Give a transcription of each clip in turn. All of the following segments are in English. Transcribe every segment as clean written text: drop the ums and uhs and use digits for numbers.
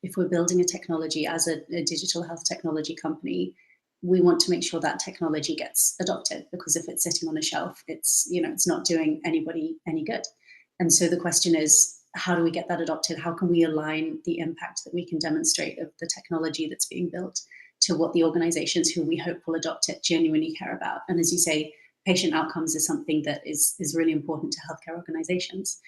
if we're building a technology as a digital health technology company, we want to make sure that technology gets adopted, because if it's sitting on a shelf, it's, it's not doing anybody any good. And so the question is, how do we get that adopted? How can we align the impact that we can demonstrate of the technology that's being built to what the organizations who we hope will adopt it genuinely care about? And as you say, patient outcomes is something that is really important to healthcare organizations.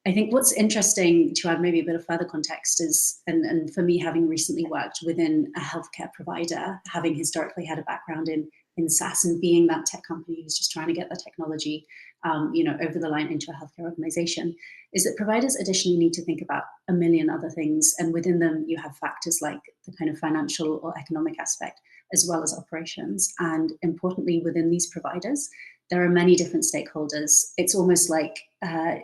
I think what's interesting, to add maybe a bit of further context, is, and for me, having recently worked within a healthcare provider, having historically had a background in SaaS and being that tech company who's just trying to get the technology over the line into a healthcare organization, is that providers additionally need to think about a million other things. And within them, you have factors like the kind of financial or economic aspect, as well as operations. And importantly, within these providers, there are many different stakeholders. It's almost like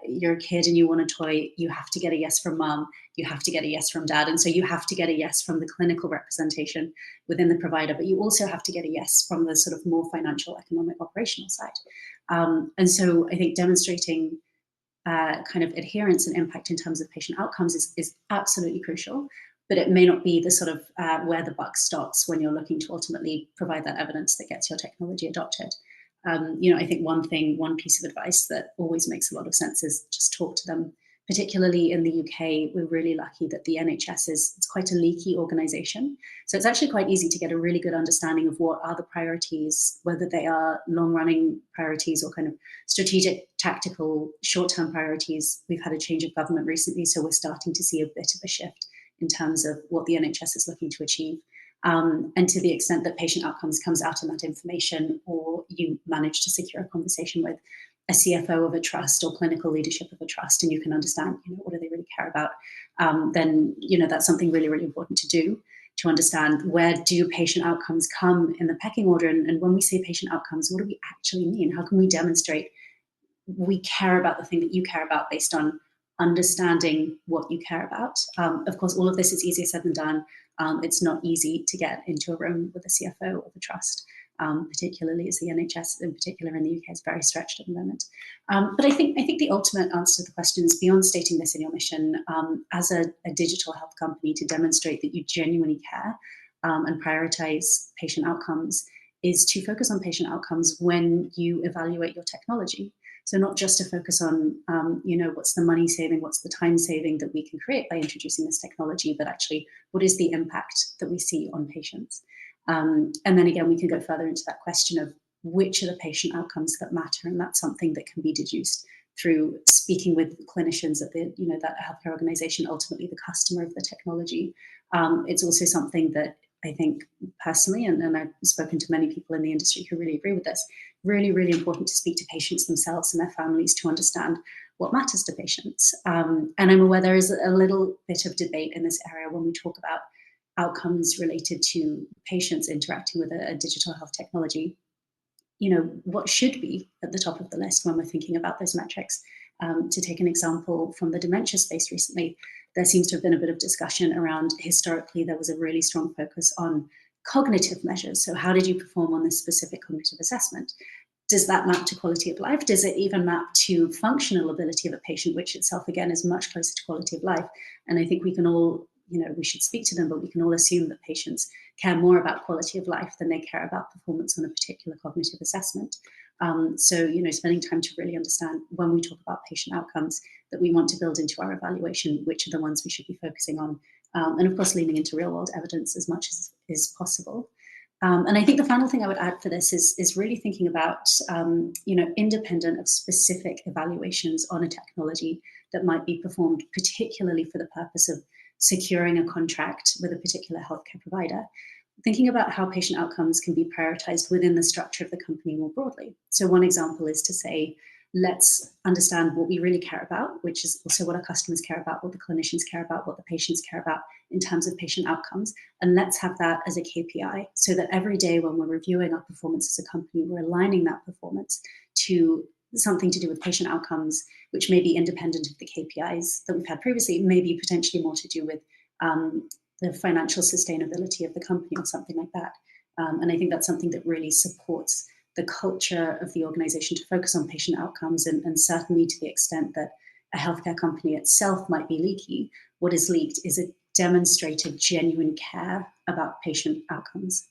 you're a kid and you want a toy, you have to get a yes from mom, you have to get a yes from dad. And so you have to get a yes from the clinical representation within the provider, but you also have to get a yes from the sort of more financial, economic, operational side. And so I think demonstrating kind of adherence and impact in terms of patient outcomes is absolutely crucial, but it may not be the sort of where the buck stops when you're looking to ultimately provide that evidence that gets your technology adopted. I think one piece of advice that always makes a lot of sense is just talk to them. Particularly in the UK, we're really lucky that the NHS it's quite a leaky organization. So it's actually quite easy to get a really good understanding of what are the priorities, whether they are long-running priorities or kind of strategic, tactical, short-term priorities. We've had a change of government recently, so we're starting to see a bit of a shift in terms of what the NHS is looking to achieve. And to the extent that patient outcomes comes out in that information, or you manage to secure a conversation with a CFO of a trust or clinical leadership of a trust, and you can understand, what do they really care about, then, that's something really, really important to do, to understand where do patient outcomes come in the pecking order. And when we say patient outcomes, what do we actually mean? How can we demonstrate we care about the thing that you care about based on understanding what you care about? Of course, all of this is easier said than done. It's not easy to get into a room with a CFO of a trust, particularly as the NHS in particular in the UK is very stretched at the moment. But I think the ultimate answer to the question is, beyond stating this in your mission, as a digital health company, to demonstrate that you genuinely care and prioritize patient outcomes, is to focus on patient outcomes when you evaluate your technology. So not just to focus on, what's the money saving, what's the time saving that we can create by introducing this technology, but actually what is the impact that we see on patients? And then again, we can go further into that question of which are the patient outcomes that matter. And that's something that can be deduced through speaking with clinicians at that healthcare organization, ultimately the customer of the technology. It's also something that I think personally, and I've spoken to many people in the industry who really agree with this, really, really important to speak to patients themselves and their families to understand what matters to patients. And I'm aware there is a little bit of debate in this area when we talk about outcomes related to patients interacting with a digital health technology. What should be at the top of the list when we're thinking about those metrics? To take an example from the dementia space recently, there seems to have been a bit of discussion around, historically, there was a really strong focus on cognitive measures. So how did you perform on this specific cognitive assessment? Does that map to quality of life? Does it even map to functional ability of a patient, which itself, again, is much closer to quality of life? And I think we can all, we should speak to them, but we can all assume that patients care more about quality of life than they care about performance on a particular cognitive assessment. So, spending time to really understand, when we talk about patient outcomes that we want to build into our evaluation, which are the ones we should be focusing on. And of course, leaning into real world evidence as much as is possible. And I think the final thing I would add for this is really thinking about, independent of specific evaluations on a technology that might be performed, particularly for the purpose of securing a contract with a particular healthcare provider, thinking about how patient outcomes can be prioritized within the structure of the company more broadly. So one example is to say, let's understand what we really care about, which is also what our customers care about, what the clinicians care about, what the patients care about in terms of patient outcomes. And let's have that as a KPI, so that every day when we're reviewing our performance as a company, we're aligning that performance to something to do with patient outcomes, which may be independent of the KPIs that we've had previously, maybe potentially more to do with the financial sustainability of the company or something like that. And I think that's something that really supports the culture of the organization to focus on patient outcomes, and certainly to the extent that a healthcare company itself might be leaky, what is leaked is demonstrated genuine care about patient outcomes.